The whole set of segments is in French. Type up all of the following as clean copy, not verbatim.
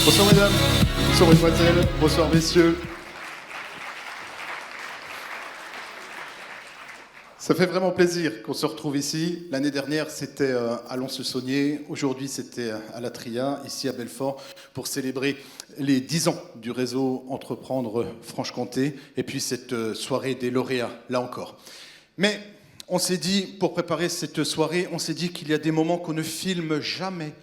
Bonsoir mesdames, bonsoir mesdemoiselles, bonsoir messieurs. Ça fait vraiment plaisir qu'on se retrouve ici. L'année dernière, c'était à Lons-le-Saunier. Aujourd'hui, c'était à La Tria, ici à Belfort, pour célébrer les 10 ans du réseau Entreprendre Franche-Comté. Et puis cette soirée des lauréats, là encore. Mais on s'est dit, pour préparer cette soirée, on s'est dit qu'il y a des moments qu'on ne filme jamais.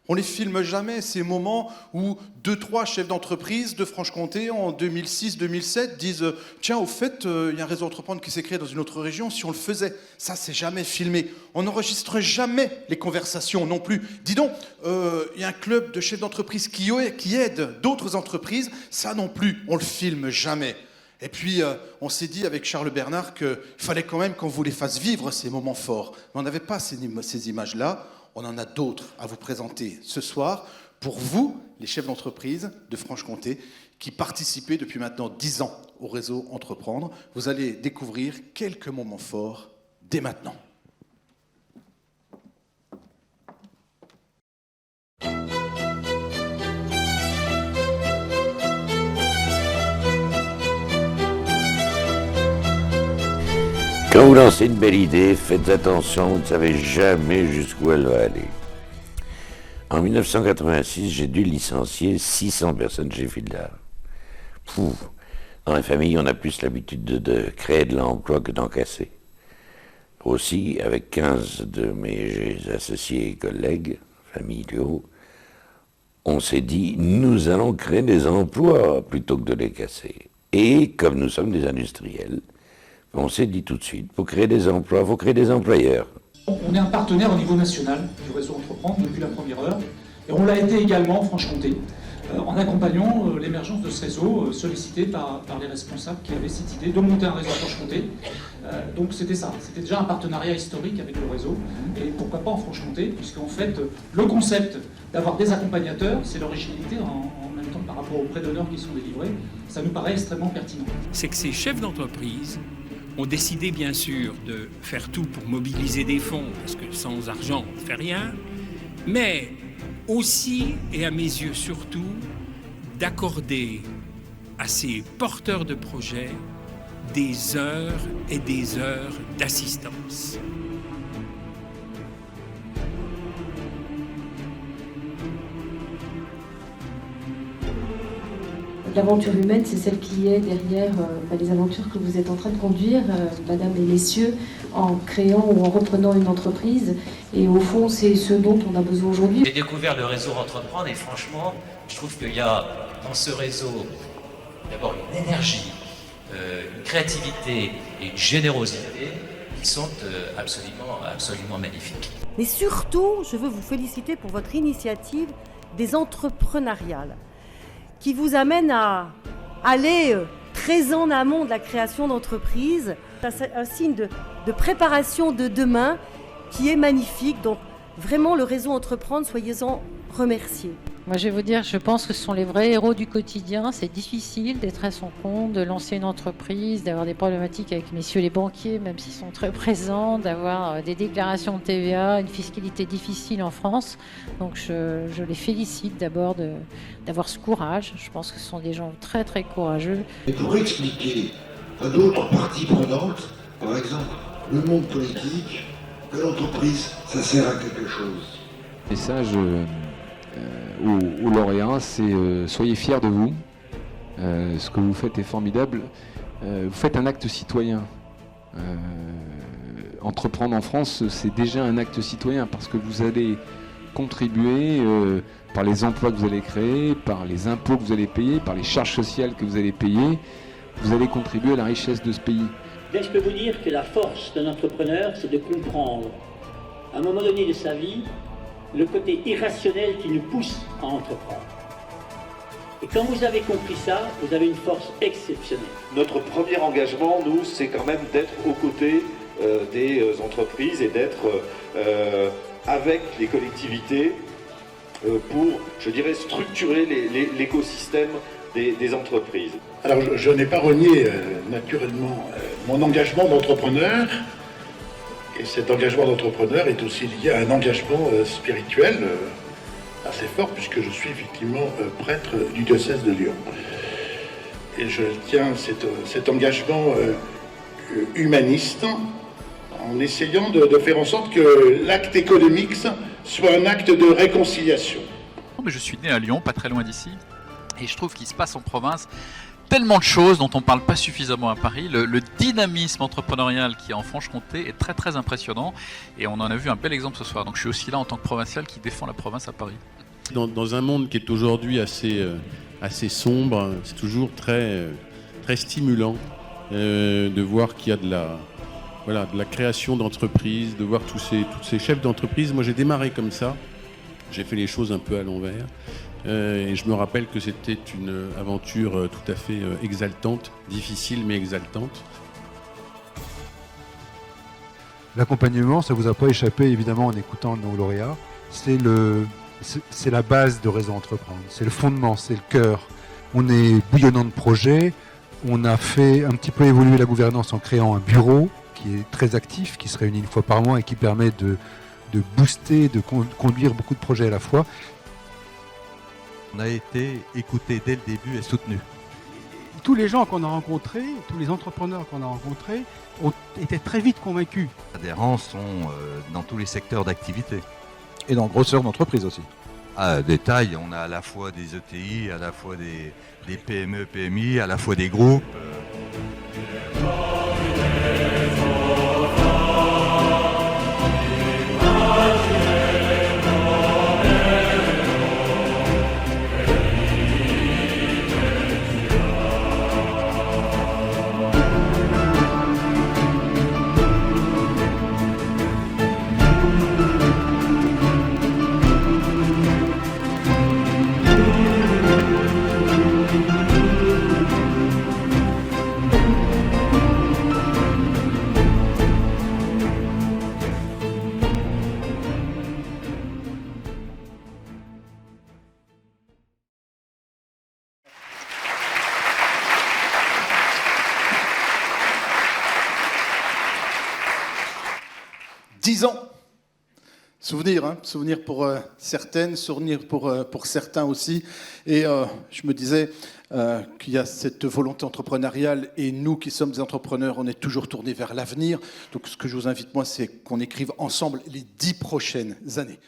On les filme jamais, ces moments où 2-3 chefs d'entreprise de Franche-Comté en 2006-2007 disent « Tiens, au fait, il y a un réseau Entreprendre qui s'est créé dans une autre région, si on le faisait ». Ça, c'est jamais filmé. On n'enregistre jamais les conversations non plus. Dis donc, il y a un club de chefs d'entreprise qui aide d'autres entreprises, ça non plus, on le filme jamais. Et puis, on s'est dit avec Charles Bernard qu'il fallait quand même qu'on vous les fasse vivre, ces moments forts. Mais on n'avait pas ces images-là. On en a d'autres à vous présenter ce soir pour vous, les chefs d'entreprise de Franche-Comté, qui participez depuis maintenant 10 ans au réseau Entreprendre. Vous allez découvrir quelques moments forts dès maintenant. Quand vous lancez une belle idée, faites attention, vous ne savez jamais jusqu'où elle va aller. En 1986, j'ai dû licencier 600 personnes chez Fieldar. Dans la famille, on a plus l'habitude de créer de l'emploi que d'en casser. Aussi, avec 15 de mes associés et collègues familiaux, on s'est dit, nous allons créer des emplois plutôt que de les casser. Et comme nous sommes des industriels, on s'est dit tout de suite, pour créer des emplois, il faut créer des employeurs. On est un partenaire au niveau national du réseau Entreprendre depuis la première heure, et on l'a été également en Franche-Comté, en accompagnant l'émergence de ce réseau sollicité par les responsables qui avaient cette idée de monter un réseau en Franche-Comté. Donc c'était ça, c'était déjà un partenariat historique avec le réseau, et pourquoi pas en Franche-Comté, puisqu'en fait le concept d'avoir des accompagnateurs, c'est l'originalité en même temps par rapport aux prêts d'honneur qui sont délivrés, ça nous paraît extrêmement pertinent. C'est que ces chefs d'entreprise ont décidé bien sûr de faire tout pour mobiliser des fonds, parce que sans argent on ne fait rien, mais aussi, et à mes yeux surtout, d'accorder à ces porteurs de projets des heures et des heures d'assistance. L'aventure humaine, c'est celle qui est derrière les aventures que vous êtes en train de conduire, madame et messieurs, en créant ou en reprenant une entreprise. Et au fond, c'est ce dont on a besoin aujourd'hui. J'ai découvert le réseau Entreprendre et franchement, je trouve qu'il y a dans ce réseau d'abord une énergie, une créativité et une générosité qui sont absolument magnifiques. Mais surtout, je veux vous féliciter pour votre initiative des entrepreneuriales, qui vous amène à aller très en amont de la création d'entreprises. C'est un signe de préparation de demain qui est magnifique. Donc vraiment, le réseau Entreprendre, soyez-en remerciés. Moi, je vais vous dire, je pense que ce sont les vrais héros du quotidien. C'est difficile d'être à son compte, de lancer une entreprise, d'avoir des problématiques avec messieurs les banquiers, même s'ils sont très présents, d'avoir des déclarations de TVA, une fiscalité difficile en France. Donc, je les félicite d'abord d'avoir ce courage. Je pense que ce sont des gens très, très courageux. Et pour expliquer à d'autres parties prenantes, par exemple le monde politique, que l'entreprise, ça sert à quelque chose. Message aux lauréats, c'est soyez fiers de vous. Ce que vous faites est formidable. Vous faites un acte citoyen. Entreprendre en France, c'est déjà un acte citoyen parce que vous allez contribuer par les emplois que vous allez créer, par les impôts que vous allez payer, par les charges sociales que vous allez payer. Vous allez contribuer à la richesse de ce pays. Je peux vous dire que la force d'un entrepreneur, c'est de comprendre, à un moment donné de sa vie, le côté irrationnel qui nous pousse à entreprendre. Et quand vous avez compris ça, vous avez une force exceptionnelle. Notre premier engagement, nous, c'est quand même d'être aux côtés des entreprises et d'être avec les collectivités pour, je dirais, structurer l'écosystème des entreprises. Alors, je n'ai pas renié naturellement mon engagement d'entrepreneur. Et cet engagement d'entrepreneur est aussi lié à un engagement spirituel assez fort puisque je suis effectivement prêtre du diocèse de Lyon. Et je tiens cet engagement humaniste en essayant de faire en sorte que l'acte économique soit un acte de réconciliation. Je suis né à Lyon, pas très loin d'ici, et je trouve qu'il se passe en province tellement de choses dont on ne parle pas suffisamment à Paris. Le dynamisme entrepreneurial qui est en Franche-Comté est très très impressionnant, et on en a vu un bel exemple ce soir. Donc je suis aussi là en tant que provincial qui défend la province à Paris. Dans un monde qui est aujourd'hui assez sombre, c'est toujours très stimulant de voir qu'il y a de la création d'entreprises, de voir tous ces chefs d'entreprise. Moi, j'ai démarré comme ça. J'ai fait les choses un peu à l'envers. Et je me rappelle que c'était une aventure tout à fait exaltante, difficile mais exaltante. L'accompagnement, ça ne vous a pas échappé évidemment en écoutant nos lauréats. C'est la base de Réseau Entreprendre, c'est le fondement, c'est le cœur. On est bouillonnant de projets, on a fait un petit peu évoluer la gouvernance en créant un bureau qui est très actif, qui se réunit une fois par mois et qui permet de booster, de conduire beaucoup de projets à la fois. On a été écoutés dès le début et soutenus. Tous les gens qu'on a rencontrés, tous les entrepreneurs qu'on a rencontrés ont été très vite convaincus. Les adhérents sont dans tous les secteurs d'activité. Et dans grosseur d'entreprise aussi. À détail, on a à la fois des ETI, à la fois des PME, PMI, à la fois des groupes. Souvenir pour certaines, souvenir pour certains aussi. Et je me disais qu'il y a cette volonté entrepreneuriale et nous qui sommes des entrepreneurs, on est toujours tournés vers l'avenir. Donc ce que je vous invite moi, c'est qu'on écrive ensemble les 10 prochaines années.